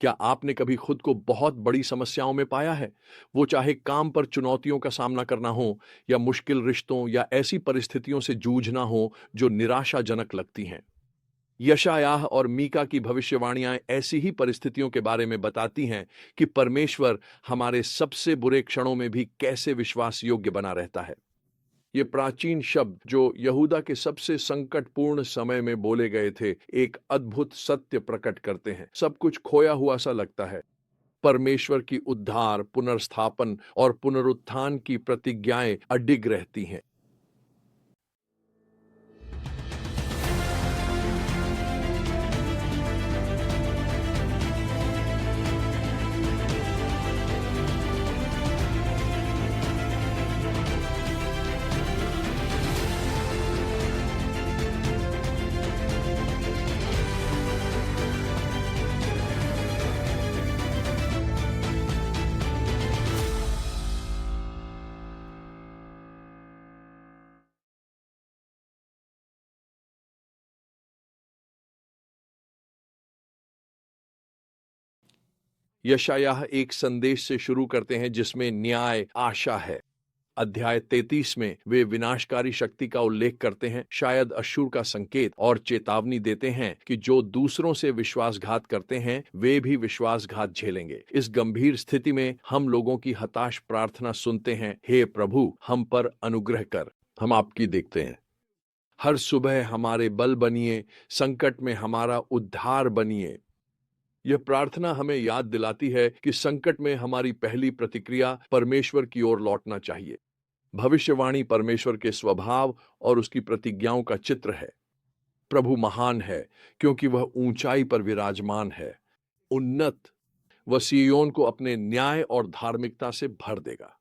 क्या आपने कभी खुद को बहुत बड़ी समस्याओं में पाया है? वो चाहे काम पर चुनौतियों का सामना करना हो, या मुश्किल रिश्तों या ऐसी परिस्थितियों से जूझना हो जो निराशाजनक लगती हैं। यशायाह और मीका की भविष्यवाणियां ऐसी ही परिस्थितियों के बारे में बताती हैं कि परमेश्वर हमारे सबसे बुरे क्षणों में भी कैसे विश्वास योग्य बना रहता है। ये प्राचीन शब्द जो यहूदा के सबसे संकटपूर्ण समय में बोले गए थे, एक अद्भुत सत्य प्रकट करते हैं। सब कुछ खोया हुआ सा लगता है। परमेश्वर की उद्धार, पुनर्स्थापन और पुनरुत्थान की प्रतिज्ञाएं अडिग रहती हैं। यशायाह एक संदेश से शुरू करते हैं जिसमें न्याय, आशा है। अध्याय 33 में वे विनाशकारी शक्ति का उल्लेख करते हैं, शायद अश्शूर का संकेत, और चेतावनी देते हैं कि जो दूसरों से विश्वासघात करते हैं वे भी विश्वासघात झेलेंगे। इस गंभीर स्थिति में हम लोगों की हताश प्रार्थना सुनते हैं, हे प्रभु, हम पर अनुग्रह कर। हम आपकी देखते हैं। हर सुबह हमारे बल बनिए, संकट में हमारा उद्धार बनिए। यह प्रार्थना हमें याद दिलाती है कि संकट में हमारी पहली प्रतिक्रिया परमेश्वर की ओर लौटना चाहिए। भविष्यवाणी परमेश्वर के स्वभाव और उसकी प्रतिज्ञाओं का चित्र है। प्रभु महान है क्योंकि वह ऊंचाई पर विराजमान है। उन्नत, वह सिय्योन को अपने न्याय और धार्मिकता से भर देगा।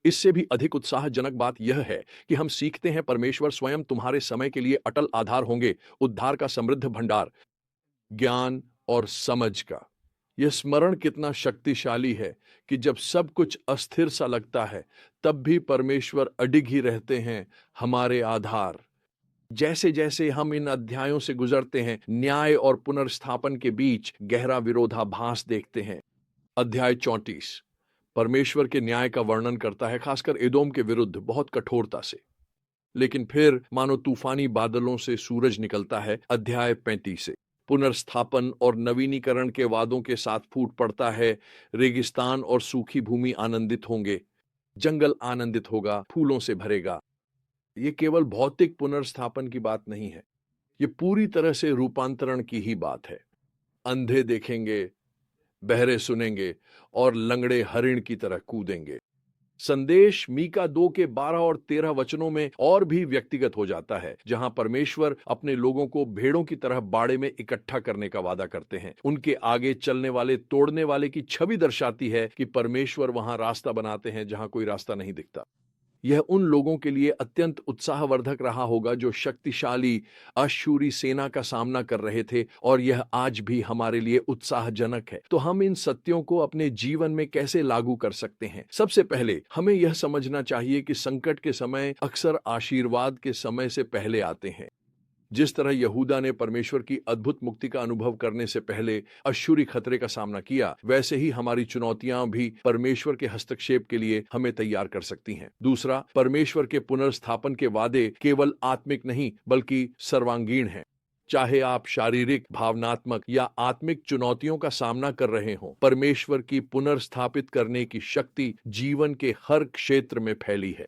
इससे भी अधिक उत्साहजनक बात यह है कि हम सीखते हैं परमेश्वर स्वयं तुम्हारे समय के लिए अटल आधार होंगे, उद्धार का समृद्ध भंडार, ज्ञान और समझ का। यह स्मरण कितना शक्तिशाली है कि जब सब कुछ अस्थिर सा लगता है, तब भी परमेश्वर अडिग ही रहते हैं, हमारे आधार। जैसे जैसे हम इन अध्यायों से गुजरते हैं, न्याय और पुनर्स्थापन के बीच गहरा विरोधाभास देखते हैं। अध्याय 34 परमेश्वर के न्याय का वर्णन करता है, खासकर एदोम के विरुद्ध बहुत कठोरता से। लेकिन फिर मानो तूफानी बादलों से सूरज निकलता है। अध्याय 35 से पुनर्स्थापन और नवीनीकरण के वादों के साथ फूट पड़ता है। रेगिस्तान और सूखी भूमि आनंदित होंगे, जंगल आनंदित होगा, फूलों से भरेगा। ये केवल भौतिक पुनर्स्थापन की बात नहीं है, ये पूरी तरह से रूपांतरण की ही बात है। अंधे देखेंगे, बहरे सुनेंगे और लंगड़े हरिण की तरह कूदेंगे। संदेश मीका 2 के 12 और 13 वचनों में और भी व्यक्तिगत हो जाता है, जहां परमेश्वर अपने लोगों को भेड़ों की तरह बाड़े में इकट्ठा करने का वादा करते हैं। उनके आगे चलने वाले तोड़ने वाले की छवि दर्शाती है कि परमेश्वर वहां रास्ता बनाते हैं जहां कोई रास्ता नहीं दिखता। यह उन लोगों के लिए अत्यंत उत्साहवर्धक रहा होगा जो शक्तिशाली अश्शूरी सेना का सामना कर रहे थे, और यह आज भी हमारे लिए उत्साहजनक है। तो हम इन सत्यों को अपने जीवन में कैसे लागू कर सकते हैं? सबसे पहले हमें यह समझना चाहिए कि संकट के समय अक्सर आशीर्वाद के समय से पहले आते हैं। जिस तरह यहूदा ने परमेश्वर की अद्भुत मुक्ति का अनुभव करने से पहले अश्शूरी खतरे का सामना किया, वैसे ही हमारी चुनौतियां भी परमेश्वर के हस्तक्षेप के लिए हमें तैयार कर सकती हैं। दूसरा, परमेश्वर के पुनर्स्थापन के वादे केवल आत्मिक नहीं बल्कि सर्वांगीण हैं। चाहे आप शारीरिक, भावनात्मक या आत्मिक चुनौतियों का सामना कर रहे हों, परमेश्वर की पुनर्स्थापित करने की शक्ति जीवन के हर क्षेत्र में फैली है।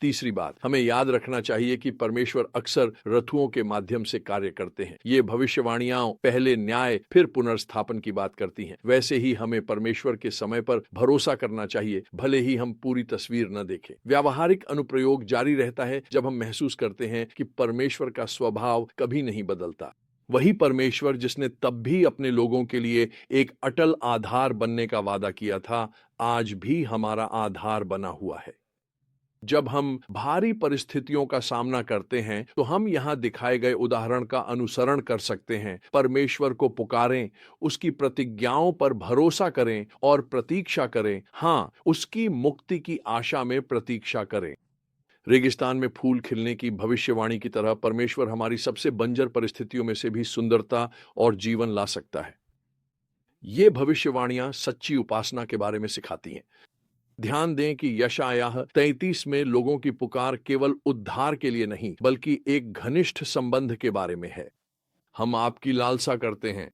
तीसरी बात, हमें याद रखना चाहिए कि परमेश्वर अक्सर रथुओं के माध्यम से कार्य करते हैं। ये भविष्यवाणियां पहले न्याय फिर पुनर्स्थापन की बात करती हैं। वैसे ही हमें परमेश्वर के समय पर भरोसा करना चाहिए, भले ही हम पूरी तस्वीर न देखें। व्यावहारिक अनुप्रयोग जारी रहता है जब हम महसूस करते हैं कि परमेश्वर का स्वभाव कभी नहीं बदलता। वही परमेश्वर जिसने तब भी अपने लोगों के लिए एक अटल आधार बनने का वादा किया था, आज भी हमारा आधार बना हुआ है। जब हम भारी परिस्थितियों का सामना करते हैं तो हम यहाँ दिखाए गए उदाहरण का अनुसरण कर सकते हैं। परमेश्वर को पुकारें, उसकी प्रतिज्ञाओं पर भरोसा करें और प्रतीक्षा करें। हाँ, उसकी मुक्ति की आशा में प्रतीक्षा करें। रेगिस्तान में फूल खिलने की भविष्यवाणी की तरह परमेश्वर हमारी सबसे बंजर परिस्थितियों में से भी सुंदरता और जीवन ला सकता है। ये भविष्यवाणियां सच्ची उपासना के बारे में सिखाती हैं। ध्यान दें कि यशायाह 33 में लोगों की पुकार केवल उद्धार के लिए नहीं, बल्कि एक घनिष्ठ संबंध के बारे में है। हम आपकी लालसा करते हैं।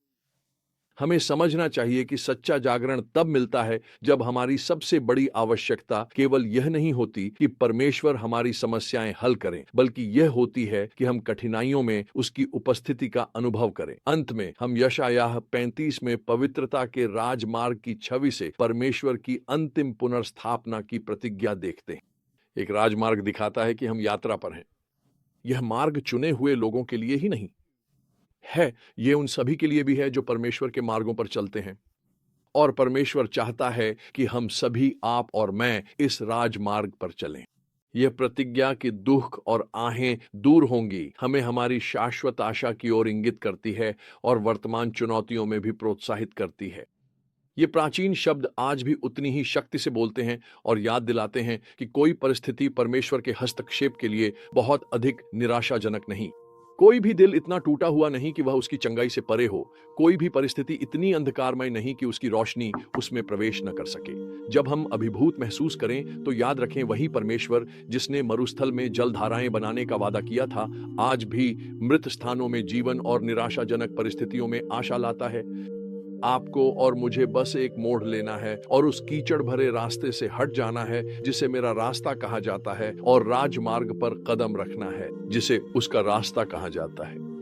हमें समझना चाहिए कि सच्चा जागरण तब मिलता है जब हमारी सबसे बड़ी आवश्यकता केवल यह नहीं होती कि परमेश्वर हमारी समस्याएं हल करें, बल्कि यह होती है कि हम कठिनाइयों में उसकी उपस्थिति का अनुभव करें। अंत में हम यशायाह 35 में पवित्रता के राजमार्ग की छवि से परमेश्वर की अंतिम पुनर्स्थापना की प्रतिज्ञा देखते हैं। एक राजमार्ग दिखाता है कि हम यात्रा पर हैं। यह मार्ग चुने हुए लोगों के लिए ही नहीं है, ये उन सभी के लिए भी है जो परमेश्वर के मार्गों पर चलते हैं। और परमेश्वर चाहता है कि हम सभी, आप और मैं, इस राजमार्ग पर चलें। यह प्रतिज्ञा कि दुख और आहें दूर होंगी हमें हमारी शाश्वत आशा की ओर इंगित करती है और वर्तमान चुनौतियों में भी प्रोत्साहित करती है। ये प्राचीन शब्द आज भी उतनी ही शक्ति से बोलते हैं और याद दिलाते हैं कि कोई परिस्थिति परमेश्वर के हस्तक्षेप के लिए बहुत अधिक निराशाजनक नहीं। कोई भी दिल इतना टूटा हुआ नहीं कि वह उसकी चंगाई से परे हो। कोई भी परिस्थिति इतनी अंधकारमय नहीं कि उसकी रोशनी उसमें प्रवेश न कर सके। जब हम अभिभूत महसूस करें तो याद रखें, वही परमेश्वर जिसने मरुस्थल में जलधाराएं बनाने का वादा किया था, आज भी मृत स्थानों में जीवन और निराशाजनक परिस्थितियों में आशा लाता है। आपको और मुझे बस एक मोड़ लेना है और उस कीचड़ भरे रास्ते से हट जाना है जिसे मेरा रास्ता कहा जाता है, और राजमार्ग पर कदम रखना है जिसे उसका रास्ता कहा जाता है।